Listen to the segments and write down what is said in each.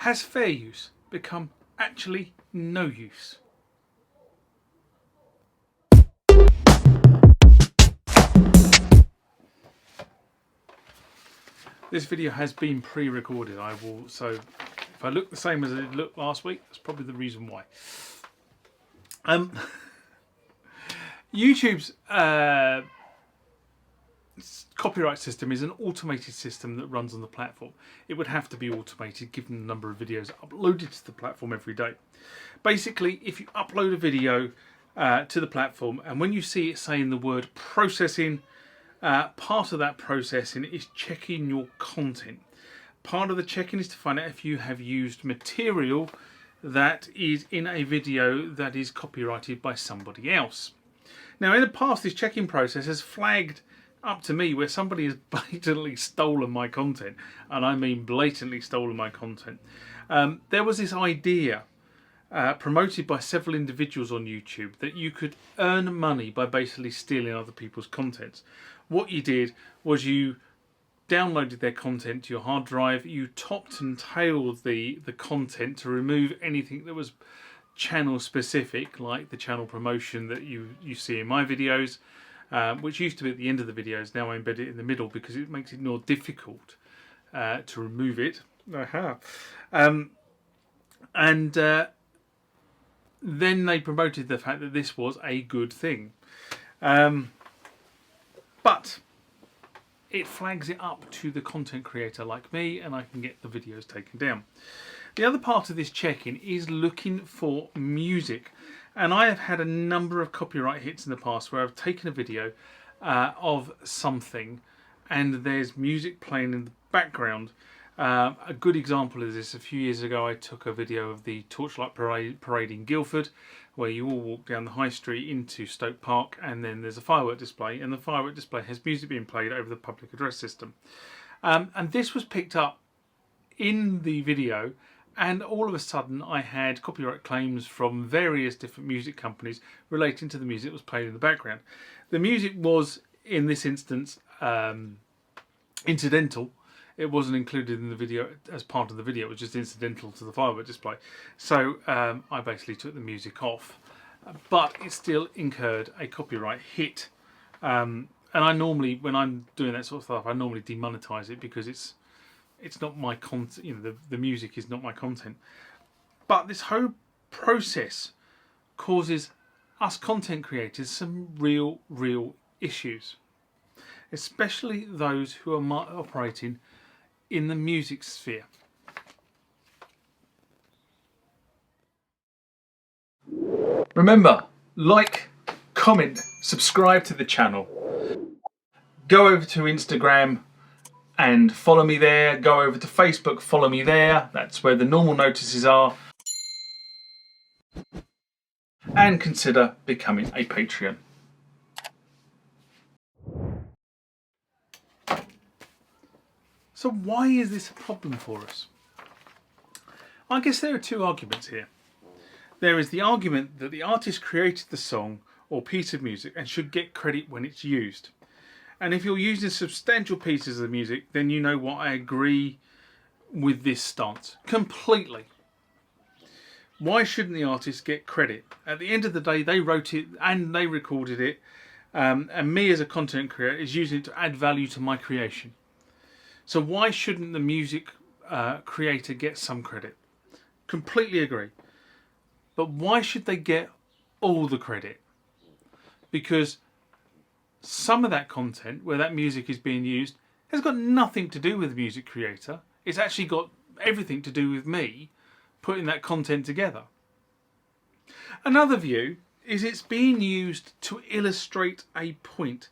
Has fair use become actually no use? This video has been pre-recorded. So if I look the same as it looked last week, that's probably the reason why. YouTube's copyright system is an automated system that runs on the platform. It would have to be automated given the number of videos uploaded to the platform every day. Basically, if you upload a video to the platform and when you see it saying the word processing, part of that processing is checking your content. Part of the checking is to find out if you have used material that is in a video that is copyrighted by somebody else. Now, in the past, this checking process has flagged up to me where somebody has blatantly stolen my content, and I mean blatantly stolen my content. There was this idea promoted by several individuals on YouTube that you could earn money by basically stealing other people's contents. What you did was you downloaded their content to your hard drive, you topped and tailed the content to remove anything that was channel specific, like the channel promotion that you see in my videos, which used to be at the end of the videos. Now I embed it in the middle because it makes it more difficult to remove it. Then they promoted the fact that this was a good thing. But it flags it up to the content creator like me, and I can get the videos taken down. The other part of this checking is looking for music. And I have had a number of copyright hits in the past where I've taken a video of something and there's music playing in the background. A good example of this, a few years ago I took a video of the Torchlight Parade in Guildford, where you all walk down the high street into Stoke Park and then there's a firework display, and the firework display has music being played over the public address system. And this was picked up in the video, and all of a sudden I had copyright claims from various different music companies relating to the music that was played in the background. The music was, in this instance, incidental. It wasn't included in the video as part of the video, it was just incidental to the firework display. So I basically took the music off, but it still incurred a copyright hit. And I normally, when I'm doing that sort of stuff, I normally demonetize it because it's not my content, you know, the music is not my content. But this whole process causes us content creators some real issues, especially those who are operating in the music sphere. Remember, like, comment, subscribe to the channel. Go over to Instagram and follow me there. Go over to Facebook, follow me there. That's where the normal notices are. And consider becoming a Patreon. So why is this a problem for us? I guess there are two arguments here. There is the argument that the artist created the song or piece of music and should get credit when it's used. And if you're using substantial pieces of music, then you know what, I agree with this stance completely. Why shouldn't the artist get credit? At the end of the day, they wrote it and they recorded it, and me as a content creator is using it to add value to my creation. So why shouldn't the music creator get some credit? Completely agree. But why should they get all the credit? Because some of that content where that music is being used has got nothing to do with the music creator. It's actually got everything to do with me putting that content together. Another view is it's being used to illustrate a point,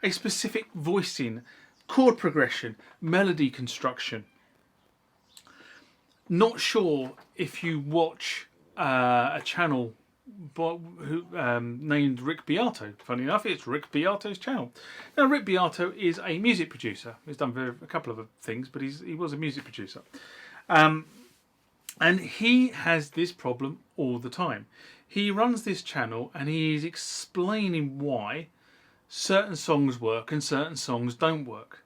a specific voicing, chord progression, melody construction. Not sure if you watch a channel named Rick Beato. Funny enough, it's Rick Beato's channel. Now, Rick Beato is a music producer. He's done a couple of things, but he was a music producer. And he has this problem all the time. He runs this channel and he is explaining why certain songs work and certain songs don't work.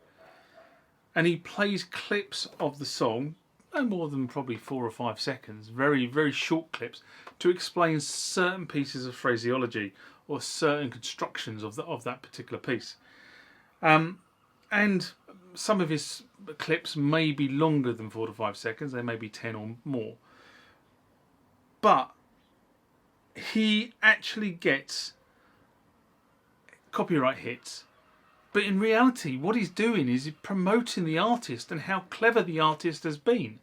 And he plays clips of the song, no more than probably 4 or 5 seconds, very, very short clips, to explain certain pieces of phraseology or certain constructions of that particular piece. And some of his clips may be longer than 4 to 5 seconds, they may be 10 or more. But he actually gets copyright hits. But in reality, what he's doing is promoting the artist and how clever the artist has been.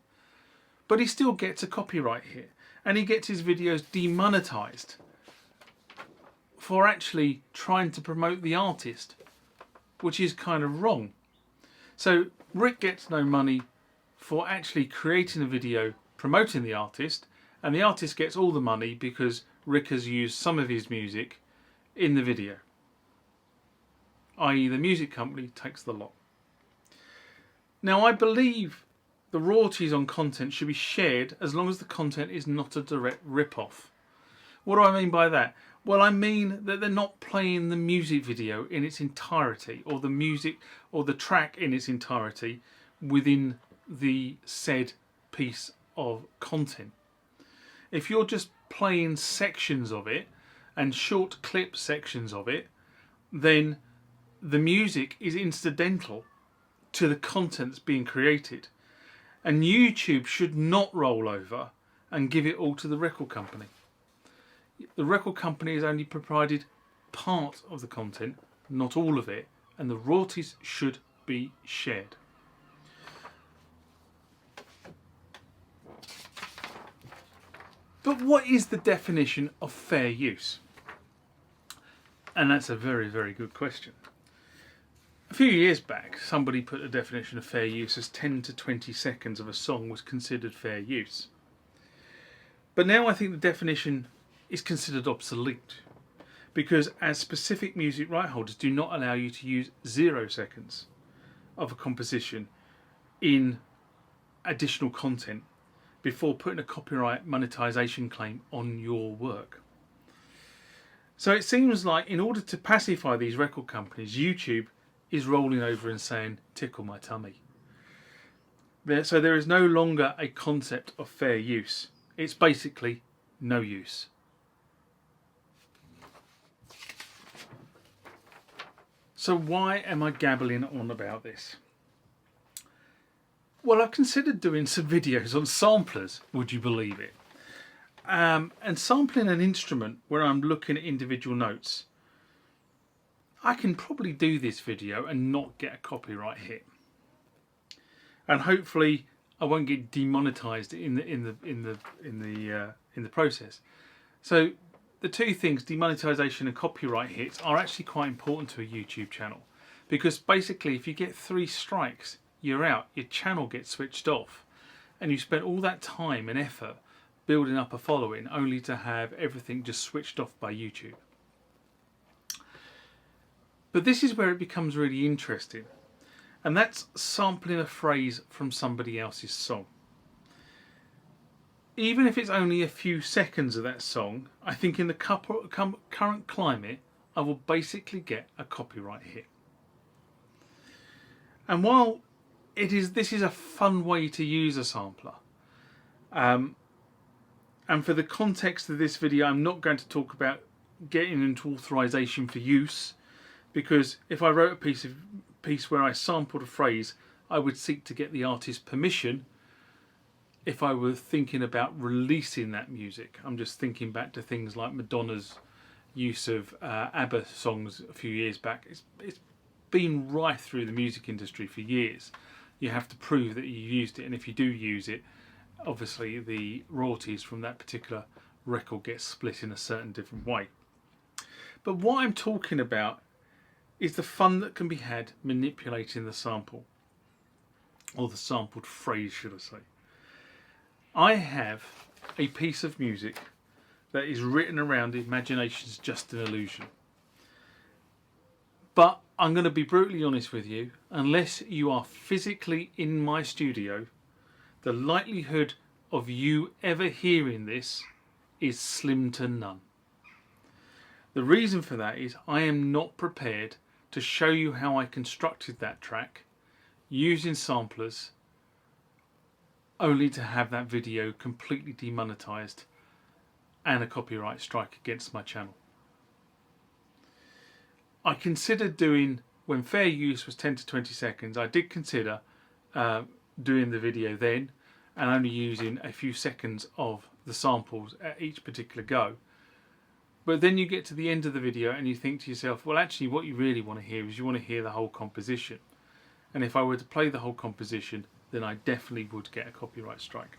But he still gets a copyright hit. And he gets his videos demonetized for actually trying to promote the artist, which is kind of wrong. So Rick gets no money for actually creating a video promoting the artist, and the artist gets all the money because Rick has used some of his music in the video, i.e. the music company takes the lot. Now, I believe the royalties on content should be shared as long as the content is not a direct rip-off. What do I mean by that? Well, I mean that they're not playing the music video in its entirety, or the music or the track in its entirety within the said piece of content. If you're just playing sections of it and short clip sections of it, then the music is incidental to the content that's being created. And YouTube should not roll over and give it all to the record company. The record company has only provided part of the content, not all of it, and the royalties should be shared. But what is the definition of fair use? And that's a very, very good question. A few years back, somebody put a definition of fair use as 10 to 20 seconds of a song was considered fair use. But now I think the definition is considered obsolete, because as specific music right holders do not allow you to use 0 seconds of a composition in additional content before putting a copyright monetization claim on your work. So it seems like in order to pacify these record companies, YouTube is rolling over and saying, tickle my tummy. So there is no longer a concept of fair use. It's basically no use. So why am I gabbling on about this? Well, I've considered doing some videos on samplers, would you believe it? And sampling an instrument where I'm looking at individual notes. I can probably do this video and not get a copyright hit. And hopefully I won't get demonetized in the process. So the two things, demonetization and copyright hits, are actually quite important to a YouTube channel, because basically if you get 3 strikes, you're out, your channel gets switched off, and you spent all that time and effort building up a following only to have everything just switched off by YouTube. But this is where it becomes really interesting, and that's sampling a phrase from somebody else's song. Even if it's only a few seconds of that song, I think in the current climate I will basically get a copyright hit. And while this is a fun way to use a sampler, and for the context of this video I'm not going to talk about getting into authorization for use, because if I wrote a piece where I sampled a phrase, I would seek to get the artist's permission if I were thinking about releasing that music. I'm just thinking back to things like Madonna's use of ABBA songs a few years back. It's been right through the music industry for years. You have to prove that you used it, and if you do use it, obviously the royalties from that particular record get split in a certain different way. But what I'm talking about is the fun that can be had manipulating the sample, or the sampled phrase, should I say. I have a piece of music that is written around imagination's just an illusion. But I'm going to be brutally honest with you, unless you are physically in my studio, the likelihood of you ever hearing this is slim to none. The reason for that is I am not prepared to show you how I constructed that track using samplers only to have that video completely demonetized and a copyright strike against my channel. I considered doing, when fair use was 10 to 20 seconds, I did consider doing the video then and only using a few seconds of the samples at each particular go. But then you get to the end of the video and you think to yourself, well, actually what you really want to hear is you want to hear the whole composition. And if I were to play the whole composition, then I definitely would get a copyright strike.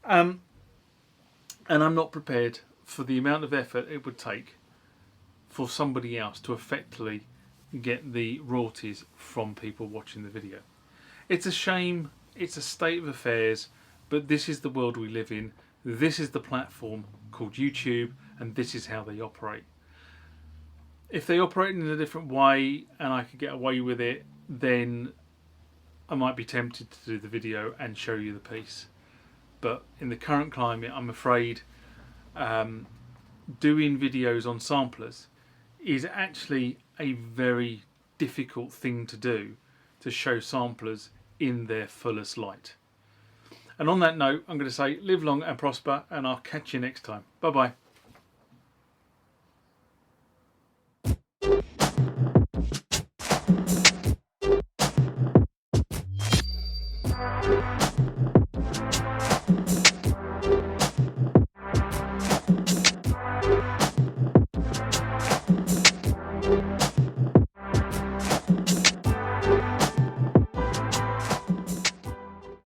And I'm not prepared for the amount of effort it would take for somebody else to effectively get the royalties from people watching the video. It's a shame, it's a state of affairs, but this is the world we live in. This is the platform called YouTube, and this is how they operate. If they operate in a different way and I could get away with it, then I might be tempted to do the video and show you the piece. But in the current climate, I'm afraid doing videos on samplers is actually a very difficult thing to do, to show samplers in their fullest light. And on that note, I'm going to say live long and prosper, and I'll catch you next time. Bye bye.